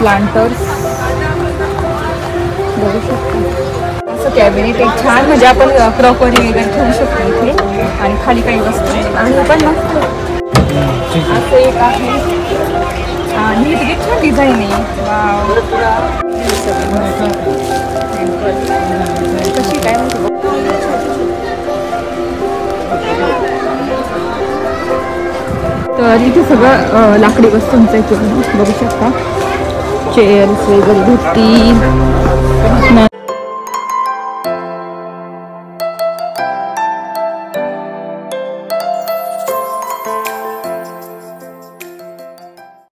Planters बघू शकतो. असं कॅबिनेट एक छान, म्हणजे आपण क्रॉकरी वगैरे ठेवू शकतो इथे. आणि खाली काही वस्तू आणि पण मस्त असं एक आहे. आणि इथे छान डिझाईन आहे. कशी काय तर इथे सगळं लाकडी वस्तूंचं आहे. बघू शकता चेअर्स वगैरे भेटतील.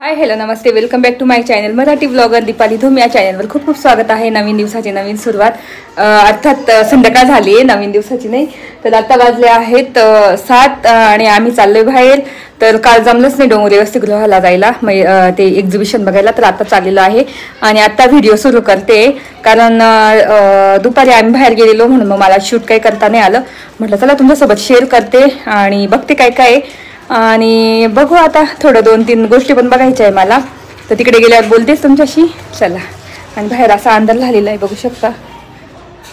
हाय हॅलो नमस्ते, welcome back to my channel Marathi blogger Deepali Dhoom. या चॅनलवर खूप खूप स्वागत आहे. नवीन दिवसाची नवीन सुरुवात, अर्थात संध्याकाळ झाली आहे, नवीन दिवसाची नाही. तर आता वाजले आहेत 7 आणि आम्ही चाललोय बाहेर. तर काल जमलंच नाही डोंगरी वसतिगृहाला जायला, ते एक्झिबिशन बघायला. तर आता चाललेलो आहे आणि आता व्हिडिओ सुरू करते, कारण दुपारी आम्ही बाहेर गेलेलो म्हणून मग मला शूट काही करता नाही आलं. म्हटलं चला तुमच्यासोबत शेअर करते आणि बघते काय काय. आणि बघू आता थोडं 2-3 गोष्टी पण बघायच्या आहे मला. तर तिकडे गेल्यावर बोलतेच तुमच्याशी. चला. आणि बाहेर असा अंधार झालेला आहे बघू शकता.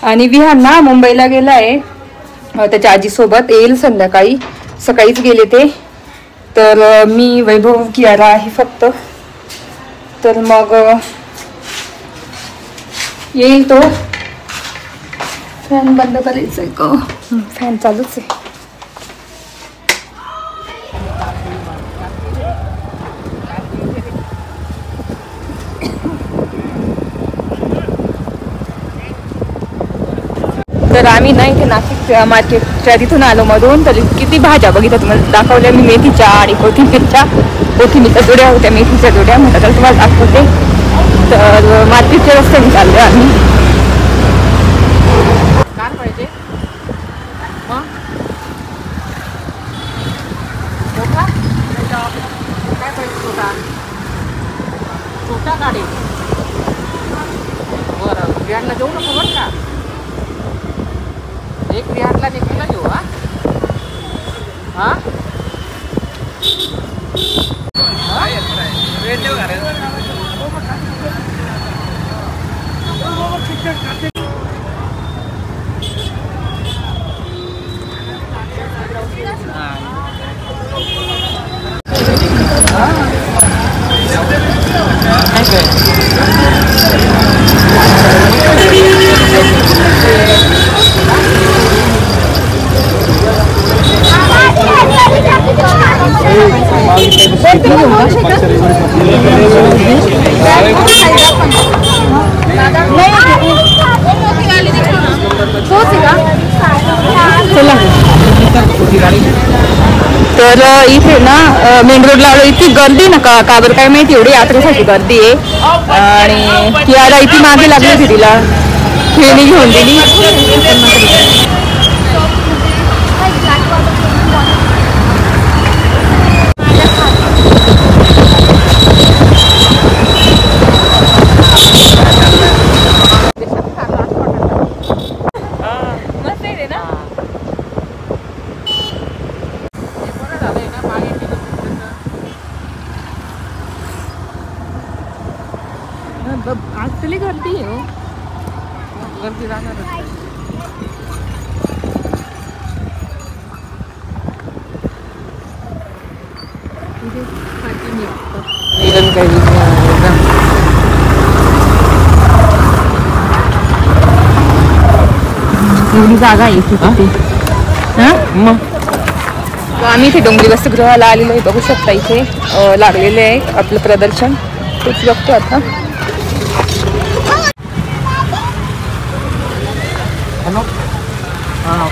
आणि विहान ना मुंबईला गेला आहे त्याच्या आजीसोबत, येईल संध्याकाळी. सकाळीच गेले ते. तर मी वैभव कियारा आहे फक्त. तर मग येईल तो. फॅन बंद करायचं आहे का? फॅन चालूच आहे. तर आम्ही ना इथे नाशिक मार्केटच्या तिथून आलो मधून. तर किती भाज्या बघितल्या तुम्हाला दाखवल्या मी, मेथीच्या आणि कोथिंबीरच्या. कोथिंबीरच्या जोड्या होत्या, मेथीच्या जोड्या म्हणतात, तर तुम्हाला दाखवते. तर मार्केटच्या रस्त्याने चाललो आम्ही. काय पाहिजे काय पाहिजे? छोटा गाडी. बरं, बिहारला जाऊ नको बरं का. एक बिहारला निघाला घेऊ. हा तर इथे ना मेन रोडला इतकी गर्दी ना का बरं काय माहिती, एवढी यात्रेसाठी गर्दी आहे. आणि कियारा इथे मागे लागली होती, तिला खेळणी घेऊन दिली. आज तरी गर्दी आहे हो, गर्दी राहणार. एवढी जागा आहे तिथे. मग आम्ही इथे डोंगरी वसतिगृहाला आलेलो आहे. बघू शकता इथे लागलेले आहे आपलं प्रदर्शन, तेच बघतो आता.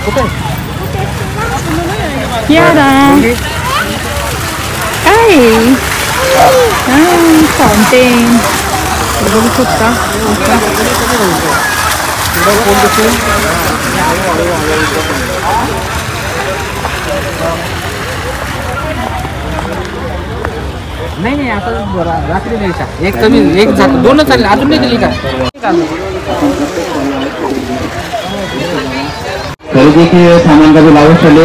कुठे कियारा काय फाउंटेन बघू शकता. नाही आता रात्री नाही का, एक कमी एक दोनच चालले, अजून नाही दिली का? खरीदी के सामान का भी लागू चले,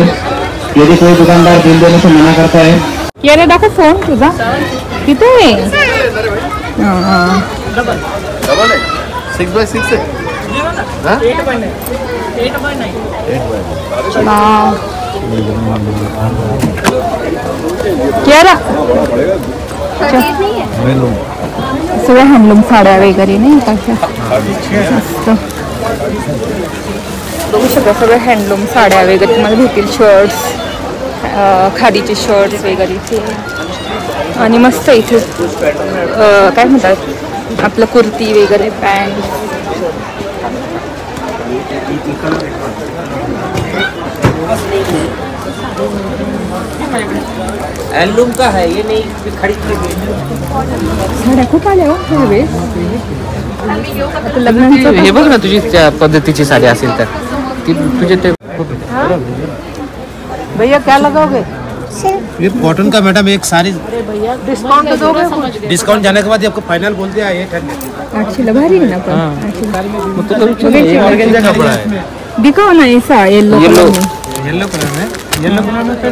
यदि कोई दुकानदार बिल देने से मना करता है. यारे दाखव फोन तुझा किती आहे. डबल है 6x6 है हाँ 8x9 क्या रहा सगळ्या हँडलूम साड्या वगैरे नाही कशा मस्त बघू शकता सगळ्या हँडलूम साड्या वगैरे तुम्हाला भेटतील शर्ट्स खादीचे शर्ट्स वगैरे इथे आणि मस्त इथे काय म्हणतात आपलं कुर्ती वगैरे पॅन्ट हैंडलूम का है ये नहीं खरीद के साड्या खूप आल्या हो ह्यावेळेस आता लग्नांचं हे बघ ना तुझी त्या पद्धतीची साडी असेल तर ती तुझे ते भैया क्या लगाओगे ये कॉटन का मैडम एक सारी डिस्काउंट तो दोगे डिस्काउंट जाने के बाद आपको फाइनल बोलते हैं ये 800 भारी आहे ना पण कपड़ा है दिखाओ ना ऐसा येलो येलो कलर में फिर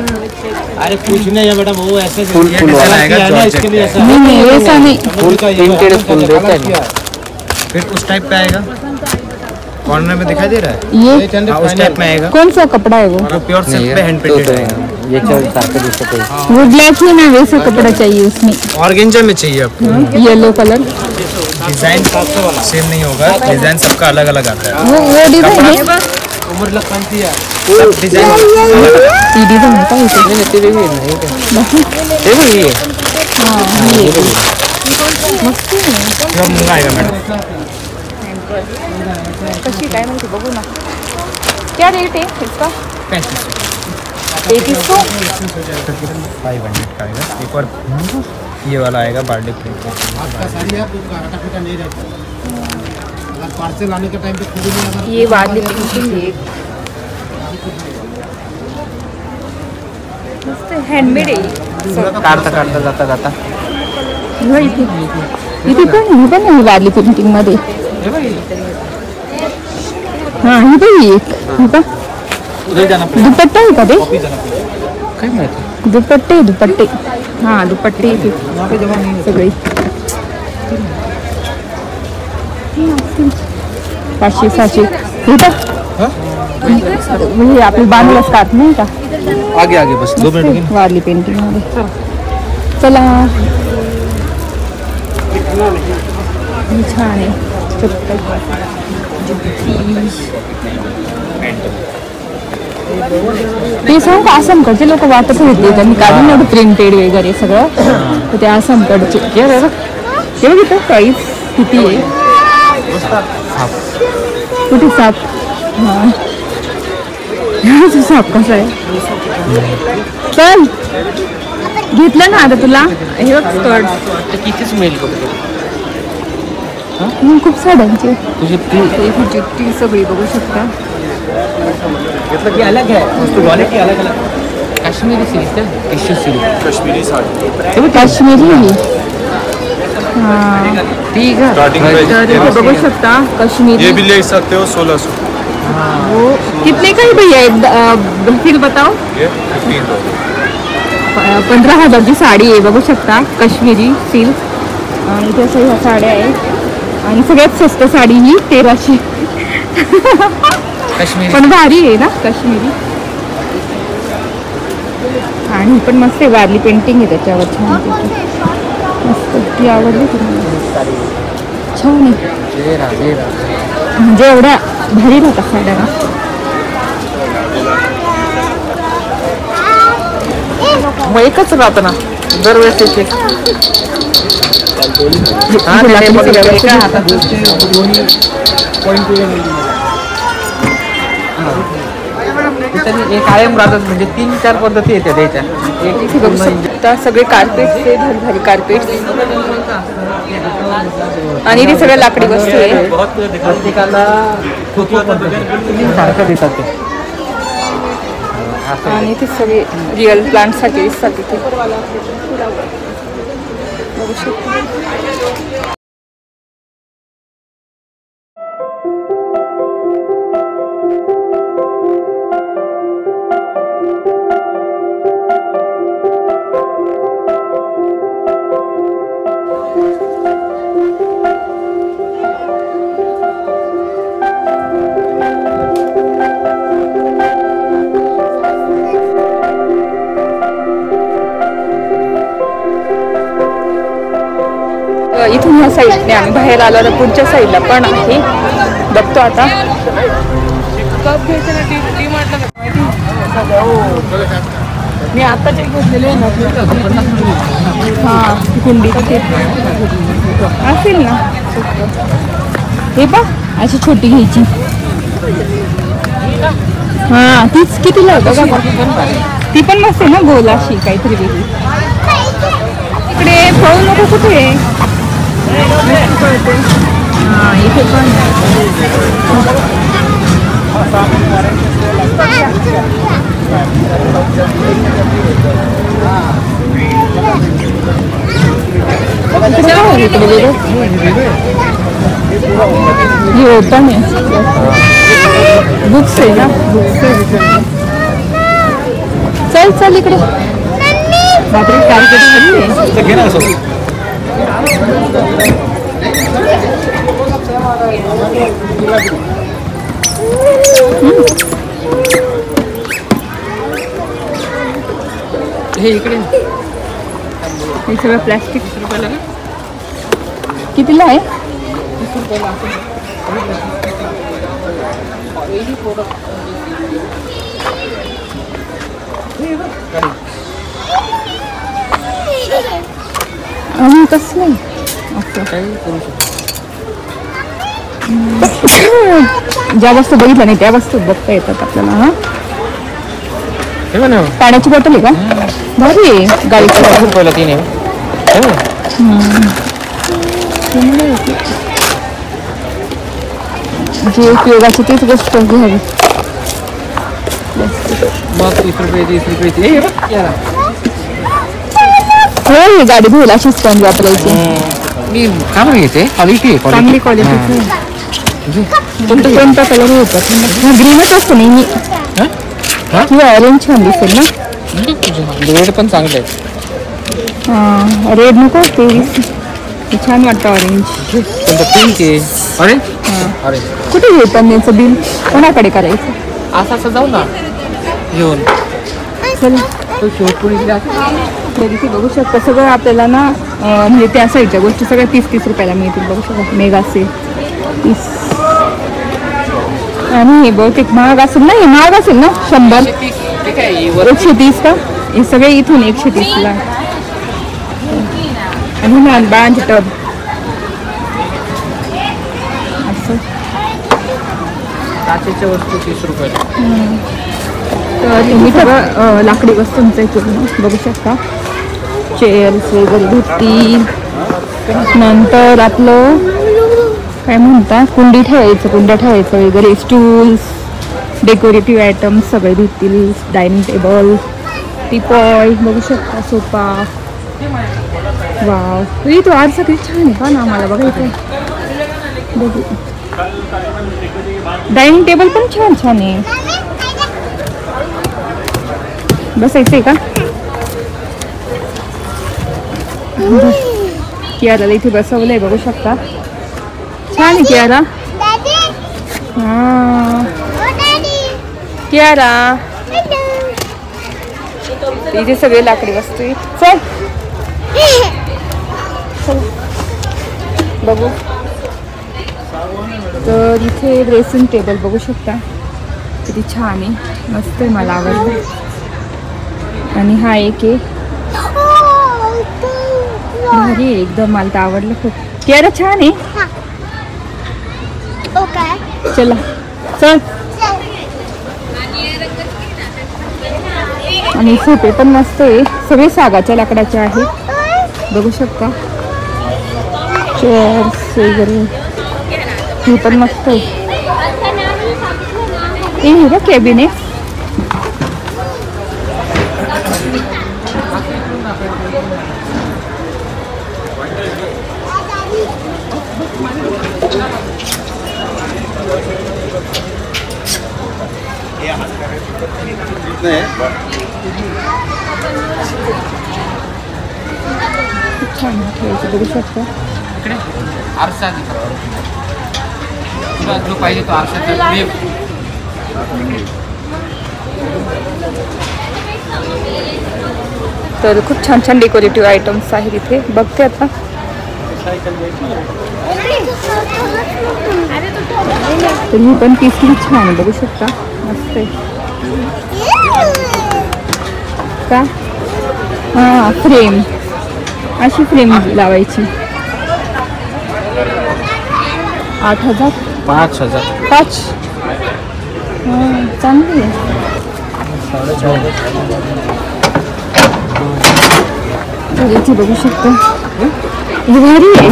अरे कुछ नहीं है मैडम वो ऐसे फुल आएगा इसके लिए ऐसा नहीं ऐसा नहीं फुल प्रिंटेड फुल देता है फिर उस टाइप पे आएगा कॉर्नर में दिखाई दे रहा है ये उस टाइप में आएगा कौन सा कपड़ा है वो प्योर सिल्क पे हैंड पेंटेड आएगा ये चल सारखं दिसत आहे वो ब्लैक ही ना वैसा कपड़ा चाहिए उसमें ऑर्गेंजा में चाहिए आपको येलो कलर डिजाइन सेम नहीं होगा डिजाइन सबका अलग अलग आता है वो डिजाइन है उम्र लग पाती है सब डिजाइन ती डिजाइन है काय इथे नाही ते वेगळी आहे ना हे बघ हे हां ये मस्त आहे महंगा आएगा मैडम कशी काय म्हणते बघू ना क्या रेट है इसका 3500 500 का आएगा एक और ये वाला आएगा बार्डे प्रिंट पार्सल आने के टाइम पे खुद नहीं ये वाली प्रिंटिंग है मस्त हँडमेड आहे काढता काढता जाता जाता इथे इथे पण ही पण आहे वाली प्रिंटिंग मध्ये हां ही पण एक ही पण दुपट्टा आहे का ते काय माहिती दुपट्टे हां दुपट्टे इथे सगळी 500-600 हे बघ म्हणजे आपली बांधून असतात नाही का आगे आगे बस 2 मिनट वारली पेंटिंग मध्ये चला हे छान आहे चप्पल ते सांग का आसामकडचे लोक वाटत होते त्यांनी काढून एवढं प्रिंटेड वगैरे सगळं तर ते आसामकडचे हे बघितलं प्राईस किती आहे कुठे साप हां साप कसा आहे चल घेतलं ना आता तुला हे बघ स्कर्ट कितीच मिळेल खूप साड्यांचे तुझे ती सगळी बघू शकता मतलब कि अलग है उसकी क्वालिटी अलग अलग काश्मीरी सिल्क है टिश्यू सिल्क कश्मीरी साड़ी काश्मीरी हां ठीक है स्टार्टिंग तर इथे बघू शकता काश्मीरी ये भी ले सकते हो 1600 वो कितने का है भैया फिर बताओ ये 15,000 15,000 ची साडी आहे बघू शकता काश्मीरी सिल्क आणि इथे असं ह्या साड्या आहेत आणि सगळ्यात स्वस्त साडी ही 1300 काश्मीरी पण भारी आहे ना काश्मीरी आणि पण मस्त आहे वारली पेंटिंग आहे त्याच्यावर छान मस्त ती आवडली तुम्हाला छान आहे म्हणजे एवढ्या भारी राहतात साड्या ना मग एकच राहतं ना दरवेळेस एक कायम राहतात म्हणजे 3-4 पद्धती येतात त्याच्या इथे बघू शकता सगळे कार्पेट ते भारी कार्पेट आणि ते सगळ्या लाकडी वस्तू आहे प्रत्येकाला सारखं देतात ते आणि ते सगळे रिअल प्लांट साठी दिसतात तिथे बघू शकता पासून ह्या साईडने आम्ही बाहेर आलो तर पुढच्या साईडला पण आहे. बघतो आता. मी आता जे घेतलेले हां कुंडी असेल ना. हे पा अशी छोटी घ्यायची. हां तीच कितीला आहे बघा. ती पण मस्त आहे ना गोल अशी काहीतरी वेगळी. इकडे पळू नको कुठे. हां इथे पण ये ओपन है. बुक्स आहे ना. बुक्स चल चल इकडे. बापरे टार्गेट हे इकडे हे सगळं प्लॅस्टिक. कितीला आहे. आणि कसं नाही ज्या वस्तू बघितल्या नाही त्या वस्तू बघता येतात आपल्याला. हा पाण्याची बॉटल आहे का. भारी आहे. गाडीचं पहिला 3 आहे. जे उपयोगाची तीच गोष्ट घ्यावी. मग 30 रुपये 30 रुपये. हो गाडी धुवायला अशी स्पंज वापरायची. मी चांगली घ्यायचे. क्वालिटी चांगली क्वालिटी. कोणता कलर होता. ग्रीनच असतो नेहमी किंवा ऑरेंज छान दिसेल ना. रेड पण चांगले आहेत. हां रेड नको ते छान वाटतं. ऑरेंज पिंक आहे. ऑरेंज. ऑरेंज कुठे घेतात याचं बिल कोणाकडे करायचं. असं असं जाऊ ना घेऊन. चला तिथे बघू शकता सगळं आपल्याला ना. म्हणजे त्या साईडच्या गोष्टी सगळ्या 30-30 रुपयाला मिळतील. बघू शकता मेगा सेल 30. आणि हे बहुतेक महाग असेल ना. हे महाग असेल ना 100 130 का. हे सगळे इथून 130ला. आणि लहान बाळांचे टब असं. काचेच्या वस्तू 30 रुपये. तर तुम्ही सगळं लाकडी वस्तूंचं इथून बघू शकता. चेअर्स वगैरे भेटतील. नंतर आपलं काय म्हणतात कुंड्या ठेवायचं वगैरे. स्टूल्स डेकोरेटिव्ह आयटम्स सगळे भेटतील. डायनिंग टेबल टीपॉय बघू शकता. सोफा. वाव तो आरसा किती छान आहे का ना. आम्हाला बघायचं बघू. डायनिंग टेबल पण छान छान आहे. बसायचं आहे का. कियाराला इथे बसवलंय बघू शकता. छान आहे कियारा. हां कियारा इथे सगळे लाकडी वस्तू आहे. चल बघू. तर इथे ड्रेसिंग टेबल बघू शकता किती छान आहे. मस्त आहे. मला आवडतं. आणि हा एक आहे भारी आहे एकदम. मला तर आवडलं खूप. कियारा छान आहे. चला चल. आणि सोपे पण मस्त आहे. सगळे सागाच्या लाकडाचे आहेत बघू शकता. चेअर्स वगैरे ही पण मस्त आहे. हे का कॅबिन आहे. छान ठेवायचं बघू शकता. इकडे आरसा तुला जो पाहिजे तो आरसा. तर खूप छान छान डेकोरेटिव्ह आयटम्स आहेत इथे. बघते आता तर ही पण किती छान आहे, बघू शकता, मस्त आहे का. हां, फ्रेम, अशी फ्रेम लावायची. 8,000 5,000. 5. हां, चांगली आहे. इथे बघू शकतो, हे भारी आहे,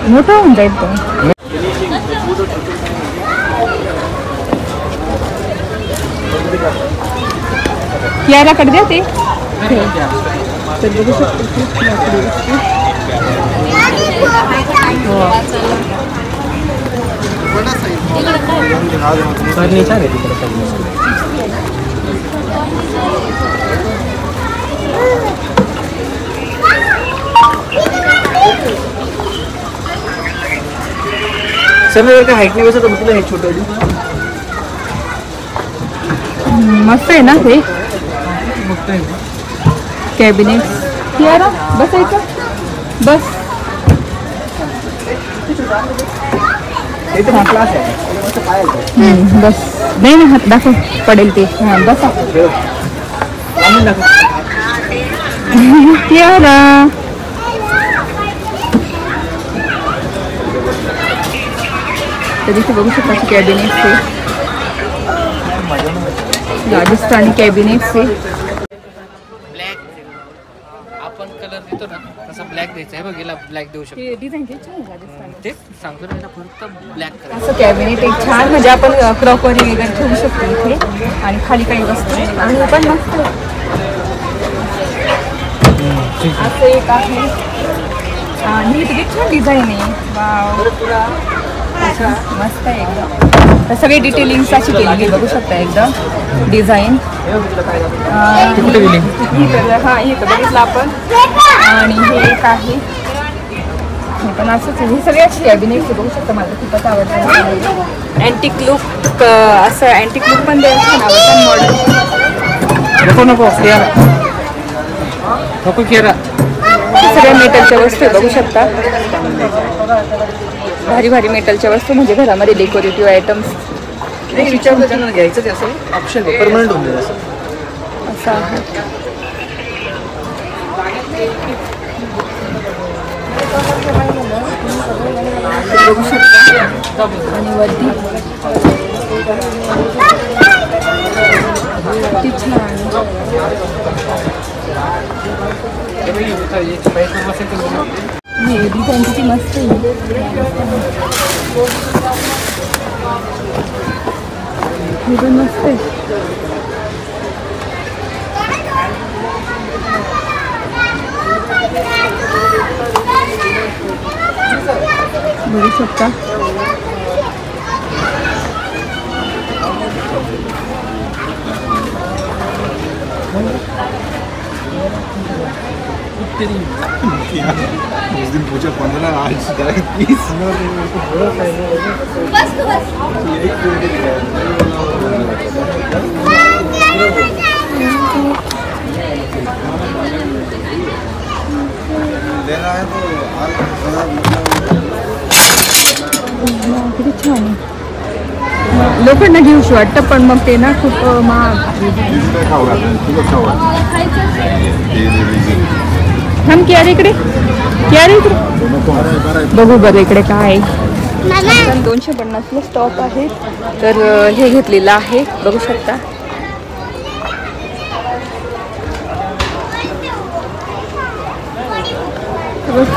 मोठा होऊन जाईल तो. कियाराकडे द्या ते. तर बघू शकतो फर्निचर आहे तिकडे. सर काय हाईट नाही बसत तुला हे छोटं मस्त आहे ना ते कॅबिनेट. कियारा बसायचं, बस. क्लास आहे बस. नाही ना, हात दाखव, पडेल ते. हां, बसा. कियारा तर इथे बघू शकता कॅबिनेट आहे, राजस्थानी कॅबिनेट आहे. ब्लॅक आपण कलर देतो ना तसा ब्लॅक द्यायचा आहे. बघ याला ब्लॅक देऊ शकतो. डिझाईन राजस्थानी तेच सांगतो ना, फक्त ब्लॅक कलर. असं कॅबिनेट एक छान, म्हणजे आपण क्रॉकरी वगैरे ठेवू शकतो इथे, आणि खाली काही वस्तू आणि पण मस्त असं एक आहे. आणि किती छान डिझाईन आहे, वाव, मस्त आहे एकदम. तर सगळी डिटेलिंग्स अशी केलेली बघू शकता एकदम डिझाईन. हां, हे तर बघितलं आपण. आणि हे एक आहे, हे पण असंच. हे सगळे असे कॅबिनेट बघू शकता, मला खूपच आवडतं. अँटिक लुक, असं अँटिक लुक पण छान आवडतं. मॉडर्न नको नको नको कियारा. सगळ्या मेटलच्या वस्तू बघू शकता, भारी भारी मेटलच्या वस्तू, म्हणजे घरामध्ये डेकोरेटिव्ह आयटम्स. घ्यायचं ते असं ऑप्शन आहे, परमनंट होऊन जाईल असं आहे. बघू शकता. आणि वरती किती छान, हे डिझाईन किती मस्त आहे. हे पण मस्त आहे. बघू शकता. उस दिन पूछा 15, आज 30. लेना है तो किती छान आहे. लोकांना घेऊशी वाटतं, पण मग ते ना खूप महाग. थांब की, अरे इकडे, की अरे इकडे बघू बरं इकडे काय. 250ला स्टॉक आहे. तर हे घेतलेलं आहे, बघू शकता.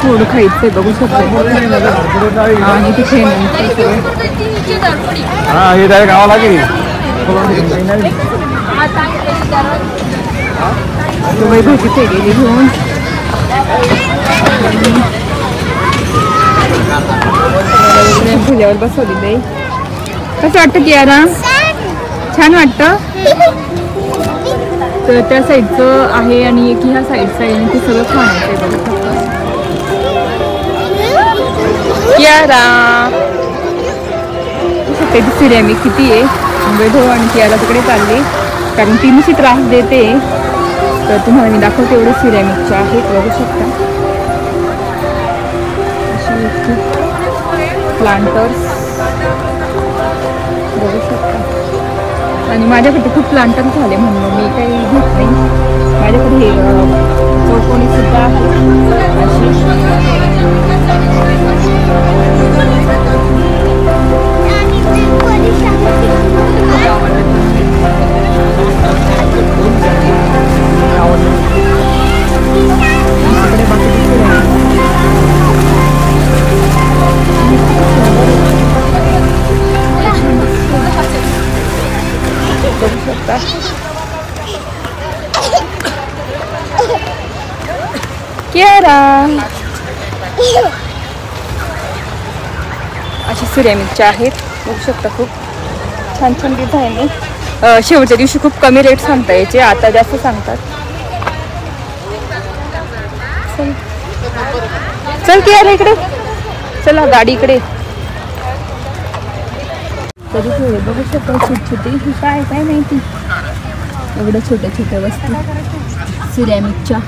थोडं खायचंय, बघू शकता. आणि तिथे हाँ ये डायरेक्ट गाँव लगे भाजी गेली घेऊन. फुल्यावर बसवलेलं आहे. कसं वाटतं कियारा? छान वाटतं. तर त्या साईडचं आहे आणि एक ह्या साईडचं आहे, आणि ते सगळं छान आहे. बघू शकता कियारा. त्याची सिरॅमिक किती आहे. वैभव आणि कियारा तिकडे चालले, कारण ती त्रास देते. तर तुम्हाला मी दाखवते, एवढे सिरॅमिकचे आहेत, बघू शकता. प्लांटर्स बघू शकता. आणि माझ्याकडे खूप प्लांटर्स झाले म्हणून मी काही घेत नाही. माझ्याकडे हे चौकोनी सुद्धा आहे बघू शकता. केरा अशी सिरेमिकच्या आहेत बघू शकता. खूप छान छान डिझाईन आहे. शेवटच्या दिवशी खूप कमी रेट सांगता यायचे, आता जास्त सांगतात. चल केरा इकडे, चला गाडी इकडे. कधी थोडे बघू शकता छोटे छोटे. ही काय काय माहिती एवढ्या छोट्या छोट्या वस्तू सिरॅमिकच्या.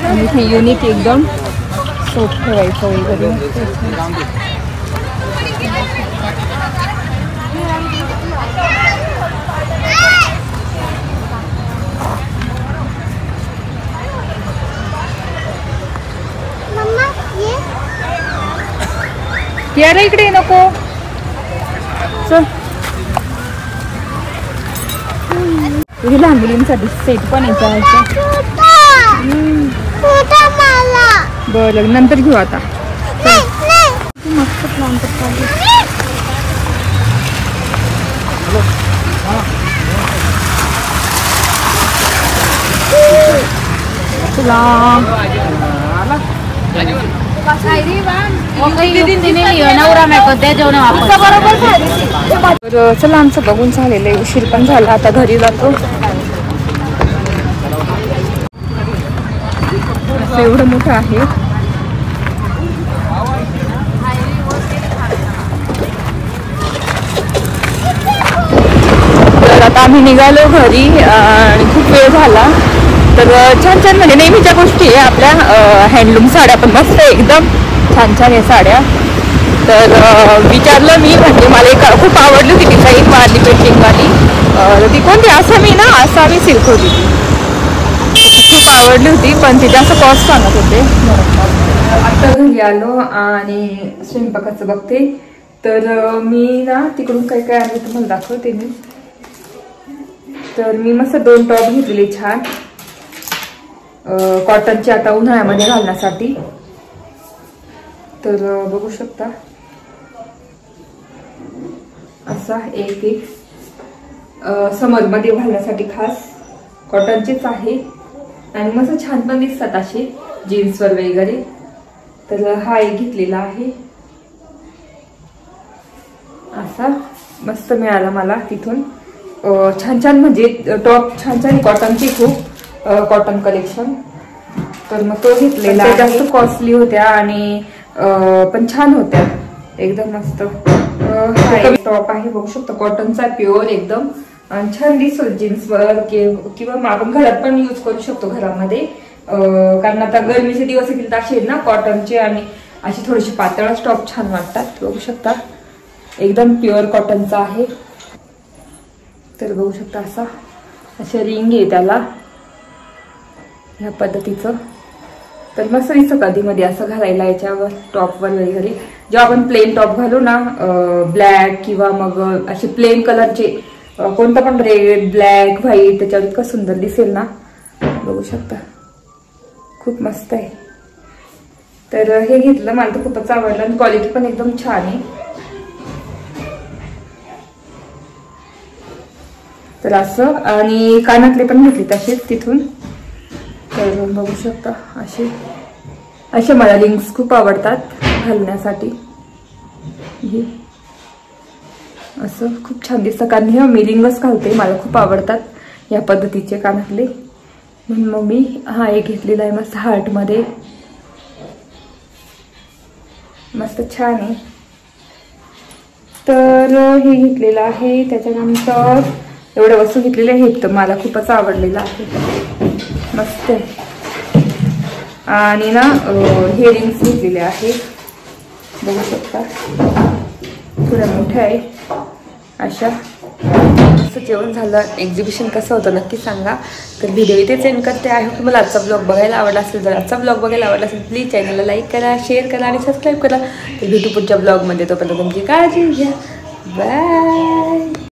आणि हे युनिक एकदम सोप ठेवायचं वगैरे. यार इकडे नको चल. लहान मुलींसाठी सेट पण येतो. बरं नंतर घेऊ आता. मस्त प्लांट तर चला आमचं बघून झालेलं आहे. उशीर पण झाला, आता घरी जातो. असं एवढं मोठं आहे. तर आता आम्ही निघालो घरी आणि खूप वेळ झाला. तर छान छान म्हणजे नेहमीच्या गोष्टी आहे आपल्या. हँडलूम साड्या पण मस्त एकदम छान छान आहे साड्या. तर विचारलं मी, म्हणजे मला एक खूप आवडली होती डिझाईन वाली पेंटिंगवाली. ती कोणती आसामी ना, आसामी सिल्क होती. खूप आवडली होती पण ती जास्त कॉस्ट सांगत होते. आता घरी आलो आणि स्वयंपाकाचं बघते. तर मी ना तिकडून काय काय आले तुम्हाला दाखवते मी. तर मी मस्त 2 टॉप घेतलेले छान कॉटनचे, आता उन्हाळ्यामध्ये घालण्यासाठी. तर बघू शकता असा एक समरमध्ये घालण्यासाठी खास कॉटनचेच आहे. आणि मस्त छान पण दिसतात असे जीन्सवर वगैरे. तर हा एक घेतलेला आहे असा मस्त मिळाला मला तिथून. छान छान म्हणजे टॉप छान छान कॉटनचे खूप कॉटन कलेक्शन. तर मग तो घेतलेला. जास्त कॉस्टली होत्या आणि पण छान होत्या एकदम मस्त. टॉप आहे बघू शकतो कॉटनचा प्युअर एकदम आणि छान दिसतो जीन्सवर किंवा आपण घरात पण यूज करू शकतो घरामध्ये. कारण आता गरमीचे दिवस येतील असे ना कॉटनचे आणि अशी थोडीशी पातळच टॉप छान वाटतात. बघू शकता एकदम प्युअर कॉटनचा आहे. तर बघू शकता अशा रिंग आहे त्याला ह्या पद्धतीचं. तर मस्त दिसतं कधी मध्ये असं घालायला याच्यावर टॉपवर वगैरे. जेव्हा आपण प्लेन टॉप घालू ना ब्लॅक किंवा मग असे प्लेन कलरचे कोणतं पण रेड ब्लॅक व्हाईट त्याच्यावर इतकं सुंदर दिसेल ना. बघू शकता खूप मस्त आहे. तर हे घेतलं मला तर खूपच आवडलं आणि क्वालिटी पण एकदम छान आहे. तर असं आणि कानातले पण घेतले तसेच तिथून. तर बघू शकता असे मला रिंग्स खूप आवडतात घालण्यासाठी. हे असं खूप छान दिसतं कारण हे मी रिंगच घालते, मला खूप आवडतात या पद्धतीचे कानातले. म्हणून मग मी हा एक घेतलेला आहे मस्त हार्टमध्ये. मस्त छान आहे. तर हे घेतलेलं आहे. त्याच्यानंतर एवढ्या वस्तू घेतलेल्या आहेत तर मला खूपच आवडलेलं आहे. मस्त आहे. आणि ना हेअरिंग्स घेतलेले आहेत, बघू शकता थोड्या मोठ्या आहे अशा. जेवण झालं. एक्झिबिशन कसं होतं नक्की सांगा. तर व्हिडिओ इथेच एंड करते. आहे की मला आजचा ब्लॉग बघायला आवडला असेल, जर आजचा ब्लॉग बघायला आवडला असेल प्लीज चॅनलला लाईक करा, शेअर करा आणि सबस्क्राईब करा. तर भेटू पुढच्या ब्लॉगमध्ये. तोपर्यंत तुमची काळजी घ्या. बाय.